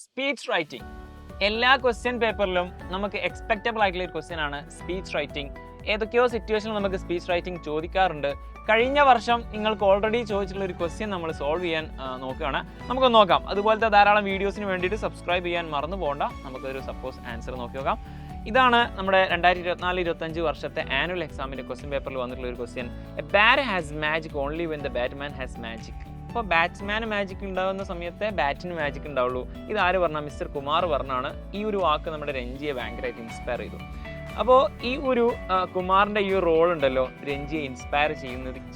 Speech writing. എല്ലാ question പേപ്പറിലും നമുക്ക് എക്സ്പെക്റ്റബിൾ ആയിട്ടുള്ള ഒരു ക്വസ്റ്റ്യൻ ആണ് സ്പീച്ച് റൈറ്റിംഗ്. ഏതൊക്കെയോ സിറ്റുവേഷനിൽ നമുക്ക് സ്പീച്ച് റൈറ്റിംഗ് ചോദിക്കാറുണ്ട്. കഴിഞ്ഞ വർഷം നിങ്ങൾക്ക് ഓൾറെഡി ചോദിച്ചിട്ടുള്ള ഒരു ക്വസ്റ്റ്യൻ നമ്മൾ സോൾവ് ചെയ്യാൻ നോക്കുകയാണ്. നമുക്കൊന്ന് നോക്കാം. അതുപോലത്തെ ധാരാളം വീഡിയോസിന് വേണ്ടിയിട്ട് സബ്സ്ക്രൈബ് ചെയ്യാൻ മറന്നു പോകണ്ട. നമുക്കൊരു സപ്പോസ് ആൻസർ നോക്കി നോക്കാം. ഇതാണ് നമ്മുടെ 2024-25 വർഷത്തെ ആനുവൽ എക്സാമിൻ്റെ ക്വസ്റ്റ്യൻ പേപ്പറിൽ വന്നിട്ടുള്ള ഒരു question. A bat has magic only when the Batman has magic. അപ്പോൾ ബാറ്റ്സ്മാന് മാജിക് ഉണ്ടാകുന്ന സമയത്തെ ബാറ്റിന് മാജിക് ഉണ്ടാവുള്ളൂ. ഇതാര് പറഞ്ഞാൽ? മിസ്റ്റർ കുമാർ പറഞ്ഞാണ്. ഈ ഒരു വാക്ക് നമ്മുടെ രഞ്ജിയെ ഭയങ്കരമായിട്ട് ഇൻസ്പയർ ചെയ്തു. അപ്പോൾ ഈ ഒരു കുമാറിൻ്റെ ഈ ഒരു റോൾ ഉണ്ടല്ലോ, രഞ്ജിയെ ഇൻസ്പയർ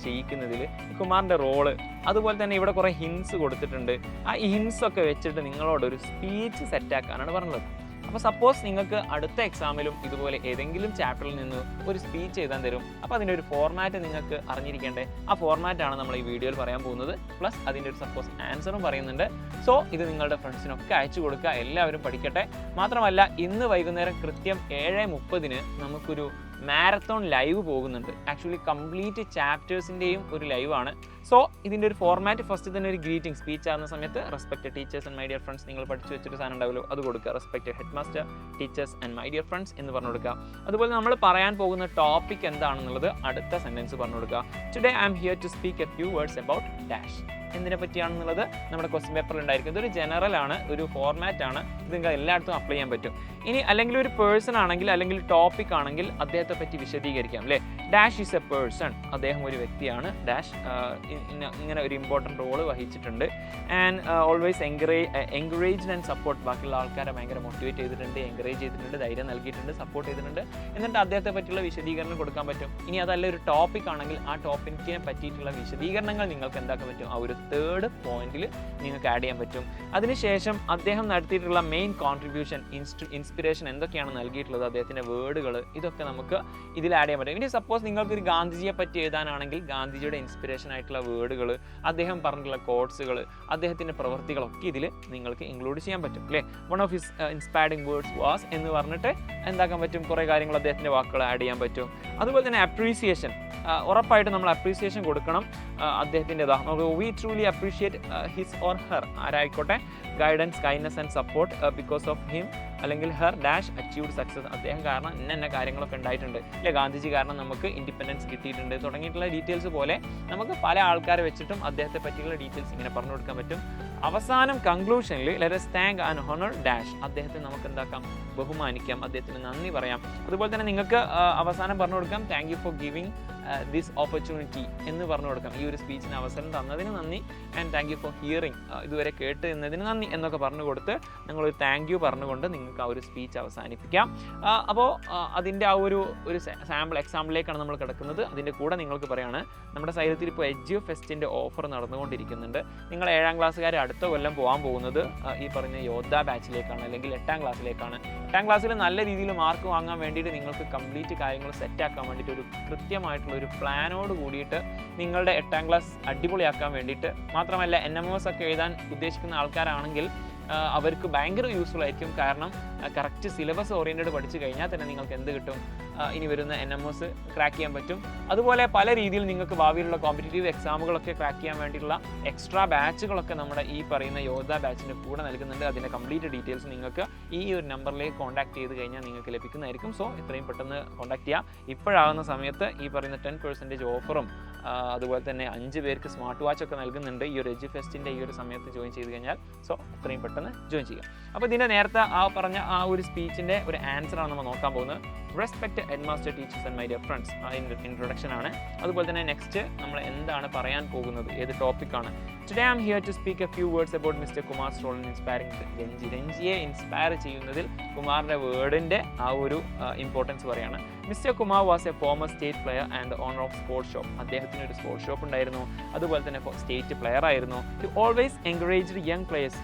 ചെയ്യിക്കുന്നതിൽ കുമാറിൻ്റെ റോള്, അതുപോലെ തന്നെ ഇവിടെ കുറേ ഹിൻസ് കൊടുത്തിട്ടുണ്ട്. ആ ഹിൻസൊക്കെ വെച്ചിട്ട് നിങ്ങളോടൊരു സ്പീച്ച് സെറ്റാക്കാനാണ് പറഞ്ഞത്. അപ്പോൾ സപ്പോസ് നിങ്ങൾക്ക് അടുത്ത എക്സാമിലും ഇതുപോലെ ഏതെങ്കിലും ചാപ്റ്ററിൽ നിന്ന് ഒരു സ്പീച്ച് എഴുതാൻ തരും. അപ്പോൾ അതിൻ്റെ ഒരു ഫോർമാറ്റ് നിങ്ങൾക്ക് അറിഞ്ഞിരിക്കേണ്ടേ. ആ ഫോർമാറ്റാണ് നമ്മൾ ഈ വീഡിയോയിൽ പറയാൻ പോകുന്നത്. പ്ലസ് അതിൻ്റെ ഒരു സപ്പോസ് ആൻസറും പറയുന്നുണ്ട്. സോ ഇത് നിങ്ങളുടെ ഫ്രണ്ട്സിനൊക്കെ അയച്ചു കൊടുക്കുക, എല്ലാവരും പഠിക്കട്ടെ. മാത്രമല്ല ഇന്ന് വൈകുന്നേരം കൃത്യം 7:30 നമുക്കൊരു മാരത്തോൺ ലൈവ് പോകുന്നുണ്ട്. ആക്ച്വലി കംപ്ലീറ്റ് ചാപ്റ്റേഴ്സിൻ്റെയും ഒരു ലൈവാണ്. സോ ഇതിൻ്റെ ഒരു ഫോർമാറ്റ് ഫസ്റ്റ് തന്നെ ഒരു ഗ്രീറ്റിംഗ് സ്പീച്ച് ആകുന്ന സമയത്ത് respected teachers and my dear friends, നിങ്ങൾ പഠിച്ചു വെച്ചൊരു സാധനം ഉണ്ടാവുമല്ലോ, അത് കൊടുക്കുക. Respected head master, teachers and my dear friends എന്ന് പറഞ്ഞു കൊടുക്കുക. അതുപോലെ നമ്മൾ പറയാൻ പോകുന്ന ടോപ്പിക് എന്താണെന്നുള്ളത് അടുത്ത സെൻറ്റൻസ് പറഞ്ഞു കൊടുക്കുക. Today I am here to speak a few words about dash. എന്തിനെ പറ്റിയാണെന്നുള്ളത് നമ്മുടെ ക്വസ്റ്റ്യൻ പേപ്പറിൽ ഉണ്ടായിരിക്കും. ഇതൊരു ജനറൽ ആണ്, ഒരു ഫോർമാറ്റ് ആണ്. ഇത് നിങ്ങൾക്ക് എല്ലായിടത്തും അപ്ലൈ ചെയ്യാൻ പറ്റും. ഇനി അല്ലെങ്കിൽ ഒരു പേഴ്സൺ ആണെങ്കിൽ അല്ലെങ്കിൽ ടോപ്പിക് ആണെങ്കിൽ അദ്ദേഹത്തെ പറ്റി വിശദീകരിക്കാം അല്ലേ. ഡാഷ് ഈസ് എ പേഴ്സൺ, അദ്ദേഹം ഒരു വ്യക്തിയാണ്. ഡാഷ് ഇങ്ങനെ ഒരു ഇമ്പോർട്ടൻറ്റ് റോള് വഹിച്ചിട്ടുണ്ട്. And always encouraged and support, ബാക്കിയുള്ള ആൾക്കാരെ ഭയങ്കര മോട്ടിവേറ്റ് ചെയ്തിട്ടുണ്ട്, എൻകറേജ് ചെയ്തിട്ടുണ്ട്, ധൈര്യം നൽകിയിട്ടുണ്ട്, സപ്പോർട്ട് ചെയ്തിട്ടുണ്ട്. എന്നിട്ട് അദ്ദേഹത്തെ പറ്റിയുള്ള വിശദീകരണം കൊടുക്കാൻ പറ്റും. ഇനി അതല്ല ഒരു ടോപ്പിക് ആണെങ്കിൽ ആ ടോപ്പിക്കിനെ പറ്റിയിട്ടുള്ള വിശദീകരണങ്ങൾ നിങ്ങൾക്ക് എന്താക്കാൻ പറ്റും, ആ ഒരു തേർഡ് പോയിന്റിൽ നിങ്ങൾക്ക് ആഡ് ചെയ്യാൻ പറ്റും. അതിനുശേഷം അദ്ദേഹം നടത്തിയിട്ടുള്ള മെയിൻ കോൺട്രിബ്യൂഷൻ, ഇൻസ്പിറേഷൻ എന്തൊക്കെയാണ് നൽകിയിട്ടുള്ളത്, അദ്ദേഹത്തിൻ്റെ വേർഡുകൾ, ഇതൊക്കെ നമുക്ക് ഇതിൽ ആഡ് ചെയ്യാൻ പറ്റും. ഇനി സപ്പോസ് നിങ്ങൾക്കൊരു ഗാന്ധിജിയെ പറ്റി എഴുതാനാണെങ്കിൽ ഗാന്ധിജിയുടെ ഇൻസ്പിറേഷൻ ആയിട്ടുള്ള വേർഡുകൾ, അദ്ദേഹം പറഞ്ഞിട്ടുള്ള കോട്സുകൾ, അദ്ദേഹത്തിൻ്റെ പ്രവൃത്തികളൊക്കെ ഇതിൽ നിങ്ങൾക്ക് ഇൻക്ലൂഡ് ചെയ്യാൻ പറ്റും അല്ലേ. One of his inspiring words was എന്ന് പറഞ്ഞിട്ട് എന്താക്കാൻ പറ്റും, കുറേ കാര്യങ്ങൾ അദ്ദേഹത്തിൻ്റെ വാക്കുകൾ ആഡ് ചെയ്യാൻ പറ്റും. അതുപോലെ തന്നെ അപ്രീസിയേഷൻ, ഉറപ്പായിട്ട് നമ്മൾ അപ്രീസിയേഷൻ കൊടുക്കണം അദ്ദേഹത്തിൻ്റെതാ. We truly appreciate his or her, ആരായിക്കോട്ടെ, guidance, kindness and support because of him അല്ലെങ്കിൽ ഹെർ ഡാഷ് അച്ചീവ്ഡ് സക്സസ്. അദ്ദേഹം കാരണം ഇന്ന കാര്യങ്ങളൊക്കെ ഉണ്ടായിട്ടുണ്ട് അല്ലെ, ഗാന്ധിജി കാരണം നമുക്ക് ഇൻഡിപെൻഡൻസ് കിട്ടിയിട്ടുണ്ട് തുടങ്ങിയിട്ടുള്ള ഡീറ്റെയിൽസ് പോലെ നമുക്ക് പല ആൾക്കാരെ വെച്ചിട്ടും അദ്ദേഹത്തെ പറ്റിയുള്ള ഡീറ്റെയിൽസ് ഇങ്ങനെ പറഞ്ഞു കൊടുക്കാൻ പറ്റും. അവസാനം കൺക്ലൂഷനിൽ let us thank and honor dash, അദ്ദേഹത്തെ നമുക്ക് എന്താക്കാം, ബഹുമാനിക്കാം, അദ്ദേഹത്തിന് നന്ദി പറയാം. അതുപോലെ തന്നെ നിങ്ങൾക്ക് അവസാനം പറഞ്ഞു കൊടുക്കാം thank you for giving this opportunity എന്ന് പറഞ്ഞു കൊടുക്കാം. ഈ ഒരു സ്പീച്ചിന് അവസരം തന്നതിന് നന്ദി, and thank you for hearing, ഇതുവരെ കേട്ട് എന്നതിന് നന്ദി എന്നൊക്കെ പറഞ്ഞു കൊടുത്ത് നിങ്ങളൊരു താങ്ക് യു പറഞ്ഞുകൊണ്ട് നിങ്ങൾക്ക് ആ ഒരു സ്പീച്ച് അവസാനിപ്പിക്കാം. അപ്പോൾ അതിൻ്റെ ആ ഒരു സാമ്പിൾ എക്സാമ്പിളിലേക്കാണ് നമ്മൾ കിടക്കുന്നത്. അതിൻ്റെ കൂടെ നിങ്ങൾക്ക് പറയാണ്, നമ്മുടെ സൈലത്തിൽ ഇപ്പോൾ എഡ്യു ഫെസ്റ്റിൻ്റെ ഓഫർ നടന്നുകൊണ്ടിരിക്കുന്നുണ്ട്. നിങ്ങൾ 7ാം ക്ലാസ്സുകാർ അടുത്ത കൊല്ലം പോകാൻ പോകുന്നത് ഈ പറഞ്ഞ യോദ്ധ ബാച്ചിലേക്കാണ്, അല്ലെങ്കിൽ 8ാം ക്ലാസ്സിലേക്കാണ്. 8ാം ക്ലാസ്സിൽ നല്ല രീതിയിൽ മാർക്ക് വാങ്ങാൻ വേണ്ടിയിട്ട് നിങ്ങൾക്ക് കംപ്ലീറ്റ് കാര്യങ്ങൾ സെറ്റാക്കാൻ വേണ്ടിയിട്ട് ഒരു കൃത്യമായിട്ടുള്ള ഒരു പ്ലാനോട് കൂടിയിട്ട് നിങ്ങളുടെ 8ാം ക്ലാസ് അടിപൊളിയാക്കാൻ വേണ്ടിയിട്ട്, മാത്രമല്ല NMOS ഒക്കെ എഴുതാൻ ഉദ്ദേശിക്കുന്ന ആൾക്കാരാണെങ്കിൽ അവർക്ക് ഭയങ്കര യൂസ്ഫുൾ ആയിരിക്കും. കാരണം കറക്റ്റ് സിലബസ് ഓറിയൻറ്റഡ് പഠിച്ചു കഴിഞ്ഞാൽ തന്നെ നിങ്ങൾക്ക് എന്ത് കിട്ടും, ഇനി വരുന്ന NMOS ക്രാക്ക് ചെയ്യാൻ പറ്റും. അതുപോലെ പല രീതിയിൽ നിങ്ങൾക്ക് ഭാവിയിലുള്ള കോമ്പറ്റേറ്റീവ് എക്സാമുകളൊക്കെ ക്രാക്ക് ചെയ്യാൻ വേണ്ടിയിട്ടുള്ള എക്സ്ട്രാ ബാച്ചുകളൊക്കെ നമ്മുടെ ഈ പറയുന്ന യോദ്ധ ബാച്ചിൻ്റെ കൂടെ നൽകുന്നുണ്ട്. അതിൻ്റെ കംപ്ലീറ്റ് ഡീറ്റെയിൽസ് നിങ്ങൾക്ക് ഈ ഒരു നമ്പറിലേക്ക് കോൺടാക്ട് ചെയ്ത് കഴിഞ്ഞാൽ നിങ്ങൾക്ക് ലഭിക്കുന്നതായിരിക്കും. സോ എത്രയും പെട്ടെന്ന് കോൺടാക്ട് ചെയ്യാം. ഇപ്പോഴാകുന്ന സമയത്ത് ഈ പറയുന്ന 10% ഓഫറും അതുപോലെ തന്നെ 5 പേർക്ക് സ്മാർട്ട് വാച്ച് ഒക്കെ നൽകുന്നുണ്ട് ഈ ഒരു എഡ്യു ഫെസ്റ്റിൻ്റെ ഈ ഒരു സമയത്ത് ജോയിൻ ചെയ്ത് കഴിഞ്ഞാൽ. സോ എത്രയും പെട്ടെന്ന് ജോയിൻ ചെയ്യാം. അപ്പോൾ ഇതിൻ്റെ നേരത്തെ പറഞ്ഞ ആ ഒരു സ്പീച്ചിൻ്റെ ഒരു ആൻസറാണ് നമ്മൾ നോക്കാൻ പോകുന്നത്. Respect head master, teachers and my dear friends, അതിൻ്റെ ഇൻട്രൊഡക്ഷൻ ആണ്. അതുപോലെ തന്നെ നെക്സ്റ്റ് നമ്മൾ എന്താണ് പറയാൻ പോകുന്നത്, ഏത് ടോപ്പിക്കാണ്. Today I am here to speak a few words about mister Kumar's role in inspiring Ranji. രഞ്ജിയെ ഇൻസ്പയർ ചെയ്യുന്നതിൽ കുമാറിൻ്റെ വേർഡിൻ്റെ ആ ഒരു ഇമ്പോർട്ടൻസ് പറയാണ്. Mister Kumar was a former state player and owner of sports shop. അദ്ദേഹത്തിന് ഒരു സ്പോർട്സ് ഷോപ്പ് ഉണ്ടായിരുന്നു. അതുപോലെ തന്നെ സ്റ്റേറ്റ് പ്ലെയർ ആയിരുന്നു. He always encouraged young players,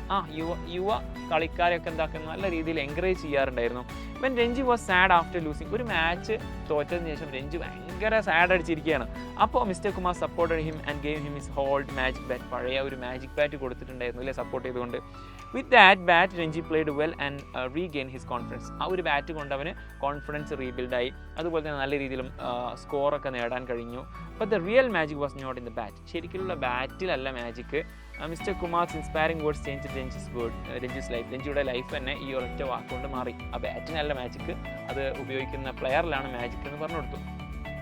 യുവ കളിക്കാരെയൊക്കെ എന്താക്കുന്നത് നല്ല രീതിയിൽ എൻകറേജ് ചെയ്യാറുണ്ടായിരുന്നു. When Ranji was sad after losing, ഒരു മാച്ച് തോറ്റതിന് ശേഷം രഞ്ജി ഭയങ്കര സാഡ് അടിച്ചിരിക്കുകയാണ്. അപ്പോൾ mister Kumar supported him and gave him his hold magic bat, പഴയ ഒരു മാജിക് ബാറ്റ് കൊടുത്തിട്ടുണ്ടായിരുന്നു അല്ലേ, സപ്പോർട്ട് ചെയ്തുകൊണ്ട്. With that bat Ranji played well and regain his confidence. ആ ഒരു ബാറ്റ് കൊണ്ട് അവന് കോൺഫിഡൻസ് റീബിൽഡായി. അതുപോലെ തന്നെ നല്ല രീതിയിലും സ്കോറൊക്കെ നേടാൻ കഴിഞ്ഞു. But the real magic was not in the bat. ശരിക്കുള്ള ബാറ്റിലല്ല magic, mister Kumar's inspiring words change Ranju's life. രഞ്ജുയുടെ ലൈഫ് തന്നെ ഈ ഒരൊറ്റ വാക്കുകൊണ്ട് മാറി. ആ ബാറ്റിനല്ല മാജിക്ക്, അത് ഉപയോഗിക്കുന്ന പ്ലെയറിലാണ് മാജിക് എന്ന് പറഞ്ഞു കൊടുത്തു.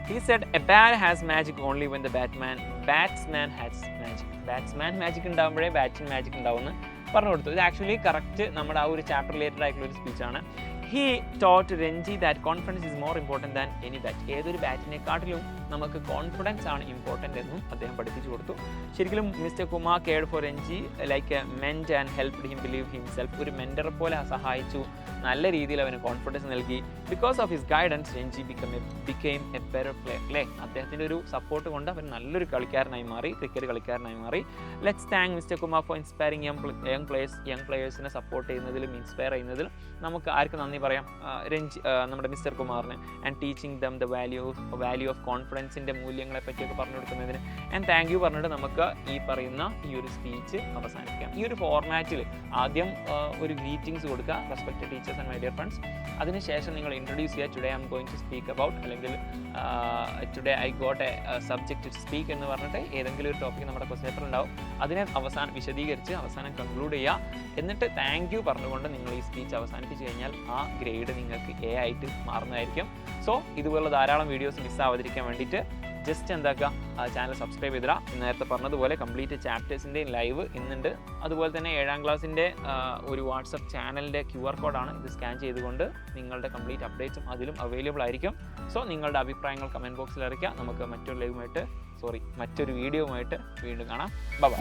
He said a bat has magic only when the batsman has magic. Batsman magic ഉണ്ടാകുമ്പോഴേ ബാറ്റ്സ്മാൻ മാജിക് ഉണ്ടാവുമെന്ന് പറഞ്ഞു കൊടുത്തു. ഇത് ആക്ച്വലി കറക്റ്റ് നമ്മുടെ ആ ഒരു ചാപ്റ്റർ റിലേറ്റഡ് ആയിട്ടുള്ള ഒരു സ്പീച്ചാണ്. He taught Renji that confidence is more important than any bat. ഏതൊരു ബാറ്റിനെക്കാട്ടിലും നമുക്ക് കോൺഫിഡൻസ് ആണ് ഇമ്പോർട്ടൻ്റ് എന്നും അദ്ദേഹം പഠിപ്പിച്ചു കൊടുത്തു. ശരിക്കും mister Kumar cared for Ranji like a mentor and helped him believe himself. ഒരു മെൻറ്ററെ പോലെ സഹായിച്ചു, നല്ല രീതിയിൽ അവന് കോൺഫിഡൻസ് നൽകി. Because of his guidance Ranji became a better player. അല്ലേ, അദ്ദേഹത്തിൻ്റെ ഒരു സപ്പോർട്ട് കൊണ്ട് അവൻ നല്ലൊരു കളിക്കാരനായി മാറി, ക്രിക്കറ്റ് കളിക്കാരനായി മാറി. Let's thank mister Kumar for inspiring young പ്ലേയേഴ്സിനെ സപ്പോർട്ട് ചെയ്യുന്നതിലും ഇൻസ്പയർ ചെയ്യുന്നതിലും നമുക്ക് ആർക്ക് നന്ദി പറയാം? നമ്മുടെ മിസ്റ്റർ കുമാറിന്. And teaching them the value of കോൺഫിഡൻസിൻ്റെ മൂല്യങ്ങളെ പറ്റിയൊക്കെ പറഞ്ഞു കൊടുക്കുന്നതിന്. ആൻഡ് താങ്ക് യു പറഞ്ഞിട്ട് നമുക്ക് ഈ പറയുന്ന ഈ ഒരു സ്പീച്ച് അവസാനിപ്പിക്കാം. ഈ ഒരു ഫോർമാറ്റിൽ ആദ്യം ഒരു ഗ്രീറ്റിംഗ്സ് കൊടുക്കുക, respected teachers and my dear friends. അതിനുശേഷം നിങ്ങൾ ഇൻട്രൊഡ്യൂസ് ചെയ്യുക, today I am going to speak about, അല്ലെങ്കിൽ today I got a subject to speak എന്ന് പറഞ്ഞിട്ട് ഏതെങ്കിലും ഒരു ടോപ്പിക് നമ്മുടെ ക്വസ്റ്റ്യൻ പേപ്പർ ഉണ്ടാവും. അതിനെ വിശദീകരിച്ച് അവസാനം കൺക്ലൂഡ് ചെയ്യുക. എന്നിട്ട് താങ്ക് യു പറഞ്ഞുകൊണ്ട് നിങ്ങൾ ഈ സ്പീച്ച് അവസാനിപ്പിച്ച് കഴിഞ്ഞാൽ ആ ഗ്രേഡ് നിങ്ങൾക്ക് എ ആയിട്ട് മാറുന്നതായിരിക്കും. സോ ഇതുപോലുള്ള ധാരാളം വീഡിയോസ് മിസ്സാവാതിരിക്കാൻ വേണ്ടിയിട്ട് ജസ്റ്റ് എന്താക്കുക, ചാനൽ സബ്സ്ക്രൈബ് ചെയ്തിടാം. നേരത്തെ പറഞ്ഞതുപോലെ കംപ്ലീറ്റ് ചാപ്റ്റേഴ്സിൻ്റെയും ലൈവ് ഇന്നുണ്ട്. അതുപോലെ തന്നെ 7ാം ക്ലാസ്സിൻ്റെ ഒരു വാട്സപ്പ് ചാനലിൻ്റെ QR കോഡാണ്. ഇത് സ്കാൻ ചെയ്തുകൊണ്ട് നിങ്ങളുടെ കംപ്ലീറ്റ് അപ്ഡേറ്റ്സും അതിലും അവൈലബിൾ ആയിരിക്കും. സോ നിങ്ങളുടെ അഭിപ്രായങ്ങൾ കമൻറ്റ് ബോക്സിൽ അറിയിക്കുക. നമുക്ക് മറ്റൊരു വീഡിയോയുമായിട്ട് വീണ്ടും കാണാം. ബൈ.